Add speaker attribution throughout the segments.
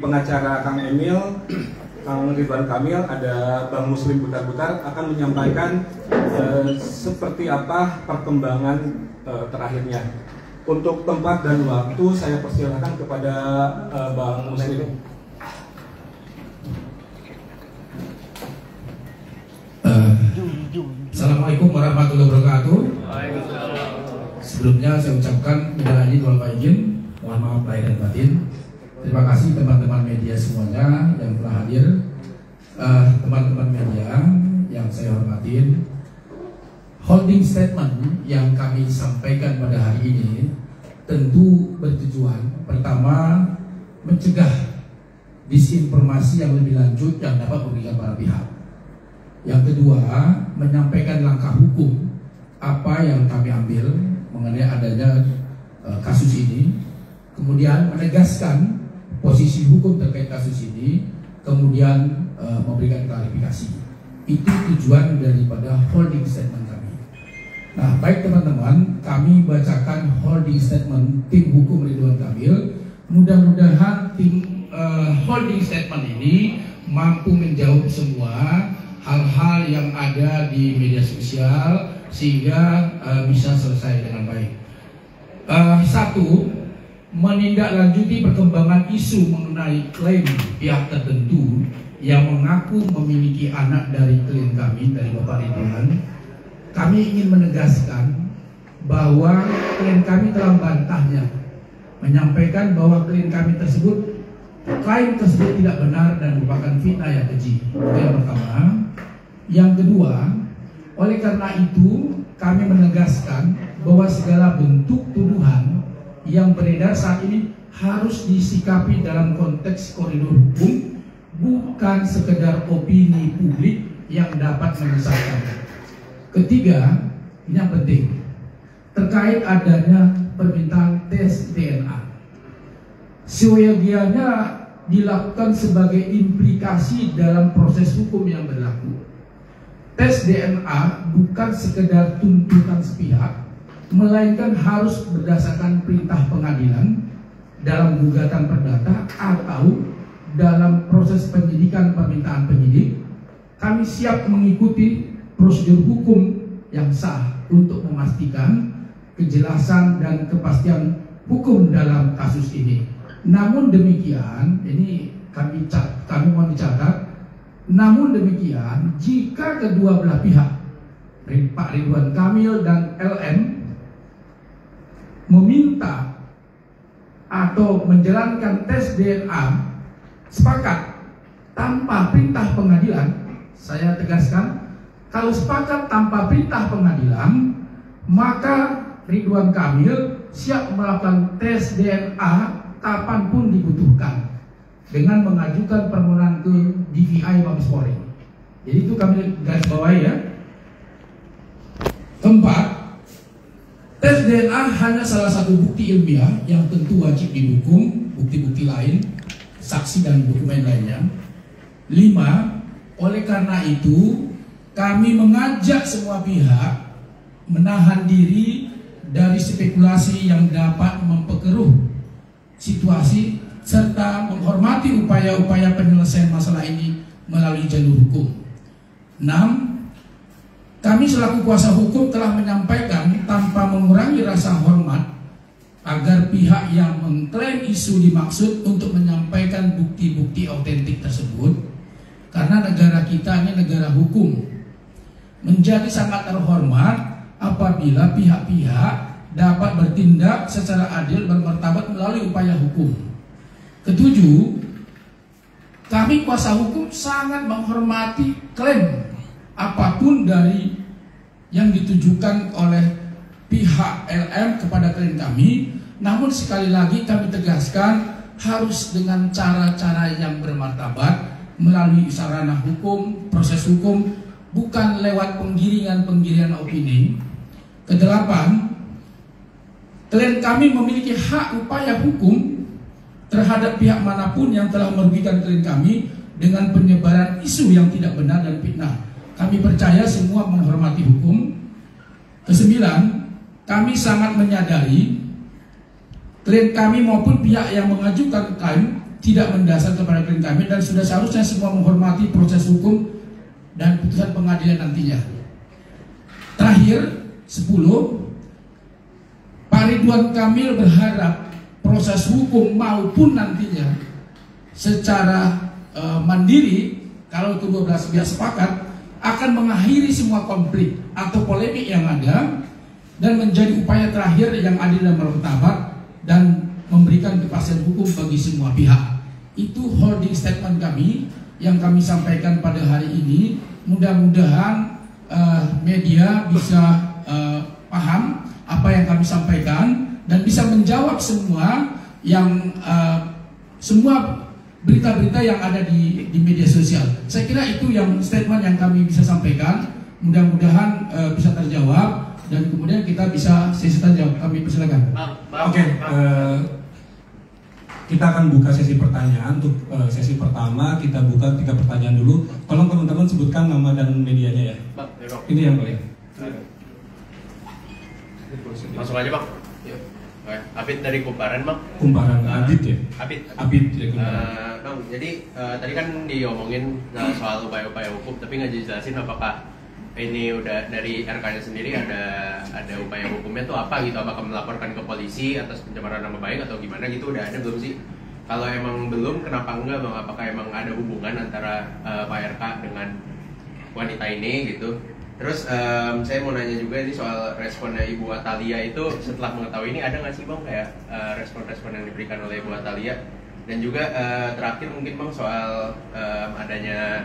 Speaker 1: Pengacara Kang Emil, Kang Ridwan Kamil, ada Bang Muslim Butar-Butar akan menyampaikan seperti apa perkembangan terakhirnya. Untuk tempat dan waktu saya persilakan kepada Bang Muslim.
Speaker 2: Assalamualaikum warahmatullahi wabarakatuh. Sebelumnya saya ucapkan minal aidin wal faizin, mohon maaf lahir dan batin. Terima kasih teman-teman media semuanya yang telah hadir, teman-teman media yang saya hormatin. Holding statement yang kami sampaikan pada hari ini tentu bertujuan pertama mencegah disinformasi yang lebih lanjut yang dapat merugikan para pihak. Yang kedua, menyampaikan langkah hukum apa yang kami ambil mengenai adanya kasus ini. Kemudian menegaskan posisi hukum terkait kasus ini. Kemudian memberikan klarifikasi. Itu tujuan daripada holding statement kami. Nah, baik teman-teman, kami bacakan holding statement tim hukum Ridwan Kamil. Mudah-mudahan tim holding statement ini mampu menjawab semua hal-hal yang ada di media sosial sehingga bisa selesai dengan baik. Satu, menindaklanjuti perkembangan isu mengenai klaim pihak tertentu yang mengaku memiliki anak dari klien kami, dari Bapak Ridwan. Kami ingin menegaskan bahwa klien kami telah membantahnya, menyampaikan bahwa klien kami tersebut, klaim tersebut tidak benar dan merupakan fitnah yang keji. Itu yang pertama. Yang kedua, oleh karena itu kami menegaskan bahwa segala bentuk tuduhan yang beredar saat ini harus disikapi dalam konteks koridor hukum, bukan sekedar opini publik yang dapat menyesatkan. Ketiga, ini yang penting, terkait adanya permintaan tes DNA. Seyogianya dilakukan sebagai implikasi dalam proses hukum yang berlaku. Tes DNA bukan sekedar tuntutan sepihak, melainkan harus berdasarkan perintah pengadilan dalam gugatan perdata atau dalam proses penyidikan permintaan penyidik. Kami siap mengikuti prosedur hukum yang sah untuk memastikan kejelasan dan kepastian hukum dalam kasus ini. Namun demikian, ini kami mohon dicatat, namun demikian, jika kedua belah pihak, Pak Ridwan Kamil dan LM, meminta atau menjalankan tes DNA sepakat tanpa perintah pengadilan, saya tegaskan, kalau sepakat tanpa perintah pengadilan, maka Ridwan Kamil siap melakukan tes DNA kapanpun dibutuhkan dengan mengajukan permohonan ke DVI Mabes Polri. Jadi itu kami garis bawahi ya. Keempat, tes DNA hanya salah satu bukti ilmiah yang tentu wajib didukung bukti-bukti lain, saksi dan dokumen lainnya. 5, oleh karena itu kami mengajak semua pihak menahan diri dari spekulasi yang dapat memperkeruh situasi serta menghormati upaya-upaya penyelesaian masalah ini melalui jalur hukum. 6, kami selaku kuasa hukum telah menyampaikan tanpa mengurangi rasa hormat agar pihak yang mengklaim isu dimaksud untuk menyampaikan bukti-bukti autentik tersebut, karena negara kita ini negara hukum, menjadi sangat terhormat apabila pihak-pihak dapat bertindak secara adil dan bermartabat melalui upaya hukum. Ketujuh, kami kuasa hukum sangat menghormati klaim apapun dari yang ditujukan oleh pihak LM kepada klien kami. Namun sekali lagi kami tegaskan harus dengan cara-cara yang bermartabat melalui sarana hukum, proses hukum, bukan lewat penggiringan-penggiringan opini. Kedelapan, klien kami memiliki hak upaya hukum terhadap pihak manapun yang telah merugikan klien kami dengan penyebaran isu yang tidak benar dan fitnah. Kami percaya semua menghormati hukum. Kesembilan, kami sangat menyadari klien kami maupun pihak yang mengajukan klaim tidak mendasar kepada klien kami dan sudah seharusnya semua menghormati proses hukum dan putusan pengadilan nantinya. Terakhir, 10, Pak Ridwan Kamil berharap proses hukum maupun nantinya secara mandiri, kalau kedua belah pihak sepakat, akan mengakhiri semua konflik atau polemik yang ada dan menjadi upaya terakhir yang adil dan martabat dan memberikan kepastian hukum bagi semua pihak. Itu holding statement kami yang kami sampaikan pada hari ini. Mudah-mudahan media bisa paham apa yang kami sampaikan dan bisa menjawab semua yang semua berita-berita yang ada di media sosial. Saya kira itu yang statement yang kami bisa sampaikan. Mudah-mudahan bisa terjawab dan kemudian kita bisa sesi tanya jawab. Kami persilakan.
Speaker 1: Oke, kita akan buka sesi pertanyaan. Untuk sesi pertama kita buka 3 pertanyaan dulu. Tolong teman-teman sebutkan nama dan medianya ya. Ini yang boleh.
Speaker 3: Langsung aja Bang. Abid dari Kumparan Bang.
Speaker 1: Kumparan, Abid ya? Abid dari
Speaker 3: Kumparan. Bang, jadi tadi kan diomongin soal upaya-upaya hukum, tapi nggak dijelasin apakah ini udah dari RK-nya sendiri ada upaya hukumnya tuh apa gitu? Apakah melaporkan ke polisi atas pencemaran nama baik atau gimana gitu? Udah ada belum sih? Kalau emang belum, kenapa enggak Bang? Apakah emang ada hubungan antara Pak RK dengan wanita ini gitu? Terus saya mau nanya juga ini soal responnya Ibu Atalia itu setelah mengetahui ini, ada nggak sih Bang kayak respon-respon yang diberikan oleh Ibu Atalia? Dan juga terakhir mungkin Bang soal adanya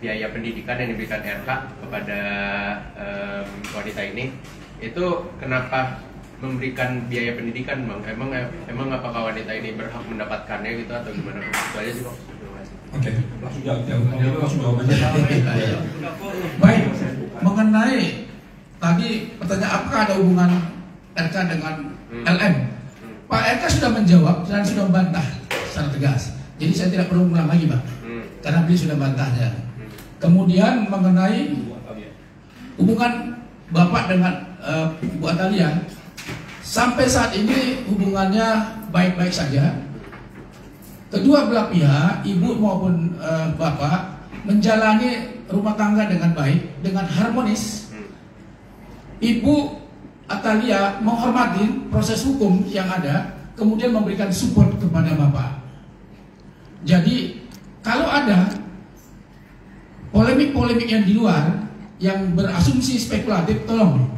Speaker 3: biaya pendidikan yang diberikan RK kepada wanita ini, itu kenapa memberikan biaya pendidikan Bang? Emang apakah wanita ini berhak mendapatkannya gitu atau gimana? Itu aja sih Bang.
Speaker 1: Oke, langsung jawab aja.
Speaker 2: Baik, mengenai tadi pertanyaan apakah ada hubungan RK dengan LM, Pak RK sudah menjawab dan sudah membantah secara tegas. Jadi saya tidak perlu ulang lagi Pak, karena beliau sudah bantahnya. Kemudian mengenai hubungan Bapak dengan Bu Atalia, sampai saat ini hubungannya baik-baik saja. Kedua belah pihak, ibu maupun bapak, menjalani rumah tangga dengan baik, dengan harmonis. Ibu Atalia menghormati proses hukum yang ada, kemudian memberikan support kepada bapak. Jadi kalau ada polemik-polemik yang di luar, yang berasumsi spekulatif, tolong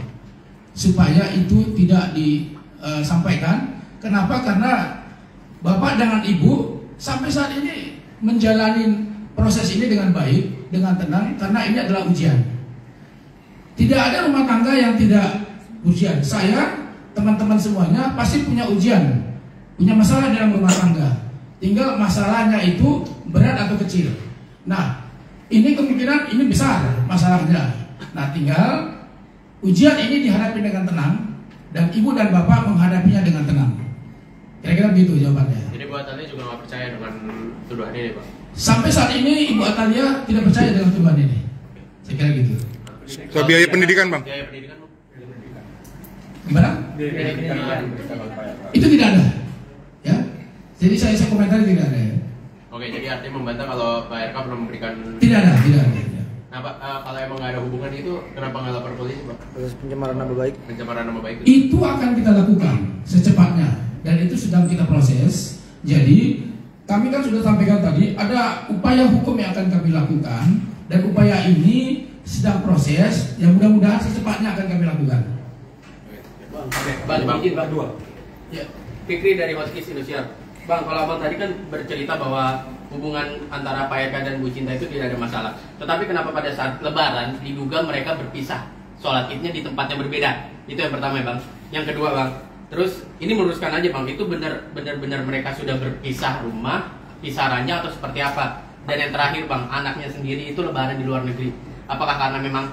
Speaker 2: supaya itu tidak disampaikan. Kenapa? Karena bapak dengan ibu sampai saat ini menjalani proses ini dengan baik, dengan tenang, karena ini adalah ujian. Tidak ada rumah tangga yang tidak ujian. Saya, teman-teman semuanya pasti punya ujian, punya masalah dalam rumah tangga. Tinggal masalahnya itu berat atau kecil. Nah, ini kemungkinan ini besar masalahnya. Nah, tinggal ujian ini dihadapi dengan tenang dan ibu dan bapak menghadapinya dengan tenang. Kira-kira begitu jawabannya.
Speaker 3: Jadi Bu Atalia juga nggak percaya dengan tuduhan ini, Pak?
Speaker 2: Sampai saat ini Ibu Atalia tidak percaya dengan tuduhan ini. Saya kira gitu.
Speaker 4: So, biaya pendidikan Bang?
Speaker 3: Biaya pendidikan Bang?
Speaker 2: Gimana? Itu tidak ada. Ya. Jadi saya komentar tidak ada ya.
Speaker 3: Oke, jadi artinya membantah kalau Pak RK belum memberikan.
Speaker 2: Tidak ada.
Speaker 3: Nah Pak, kalau emang nggak ada hubungan itu, kenapa nggak lapor polisi Pak?
Speaker 5: Pencemaran nama baik.
Speaker 3: Pencemaran nama baik
Speaker 2: itu akan kita lakukan secepatnya dan itu sedang kita proses. Jadi kami kan sudah sampaikan tadi ada upaya hukum yang akan kami lakukan dan upaya ini sedang proses yang mudah-mudahan secepatnya akan kami lakukan.
Speaker 6: Bang, izin Bang. Ya, Fikri dari Hotkis Indonesia. Bang, kalau Abang tadi kan bercerita bahwa hubungan antara Pak RK dan Bu Cinta itu tidak ada masalah. Tetapi kenapa pada saat Lebaran diduga mereka berpisah, sholat idnya di tempat yang berbeda? Itu yang pertama ya Bang. Yang kedua Bang, terus ini meluruskan aja Bang, itu benar-benar mereka sudah berpisah rumah, pisah ranjang atau seperti apa? Dan yang terakhir Bang, anaknya sendiri itu Lebaran di luar negeri. Apakah karena memang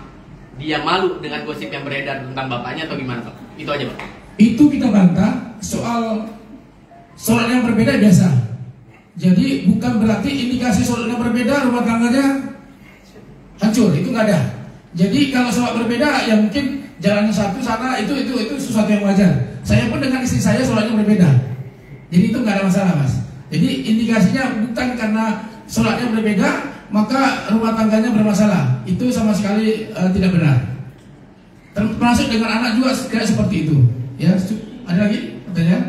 Speaker 6: dia malu dengan gosip yang beredar tentang bapaknya atau gimana Bang? Itu aja Bang.
Speaker 2: Itu kita bantah soal sholat yang berbeda biasa. Jadi bukan berarti indikasi sholat yang berbeda rumah tangganya hancur, itu nggak ada. Jadi kalau sholat berbeda ya mungkin jalannya satu sana itu sesuatu yang wajar. Saya pun dengan istri saya sholatnya berbeda. Jadi itu nggak ada masalah Mas. Jadi indikasinya bukan karena sholatnya berbeda maka rumah tangganya bermasalah. Itu sama sekali tidak benar. Termasuk dengan anak juga tidak seperti itu. Ya, ada lagi pertanyaan?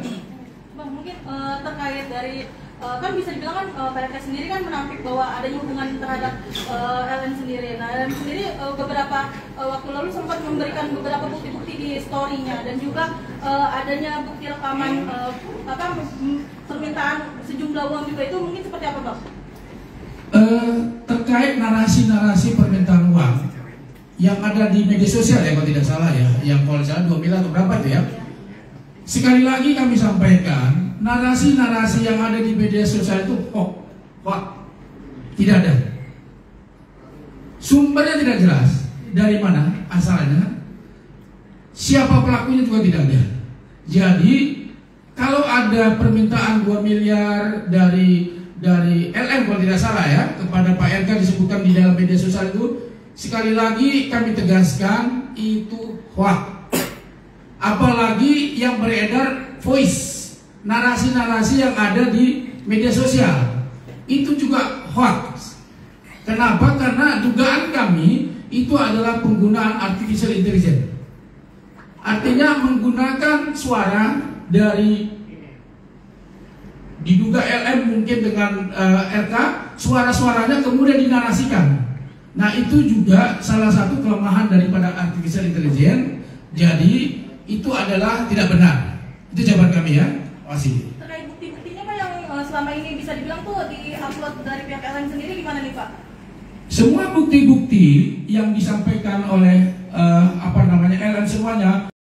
Speaker 5: Bang, mungkin terkait dari kan bisa dibilang kan PRK sendiri kan menampik bahwa adanya hubungan terhadap LN sendiri. Nah, LN sendiri beberapa waktu lalu sempat memberikan beberapa bukti-bukti di story-nya dan juga adanya bukti rekaman permintaan sejumlah uang juga. Itu mungkin seperti apa, Bang?
Speaker 2: Terkait narasi-narasi permintaan uang yang ada di media sosial ya kalau tidak salah ya, yang kalau salah 2 miliar atau berapa itu ya. Sekali lagi kami sampaikan, narasi-narasi yang ada di media sosial itu hoax, tidak ada. Sumbernya tidak jelas, dari mana asalnya, siapa pelakunya juga tidak ada. Jadi kalau ada permintaan 2 miliar dari LM kalau tidak salah ya kepada Pak RK disebutkan di dalam media sosial itu, sekali lagi kami tegaskan itu hoax. Apalagi yang beredar voice, narasi-narasi yang ada di media sosial itu juga hoax. Kenapa? Karena dugaan kami itu adalah penggunaan artificial intelligence. Artinya menggunakan suara dari diduga LM mungkin dengan RK, suara-suaranya kemudian dinarasikan. Nah itu juga salah satu kelemahan daripada artificial intelligence. Jadi itu adalah tidak benar. Itu jawaban kami ya. Masih.
Speaker 5: Terkait bukti-buktinya Pak yang selama ini bisa dibilang tuh di-upload dari pihak LN sendiri gimana nih Pak?
Speaker 2: Semua bukti-bukti yang disampaikan oleh LN semuanya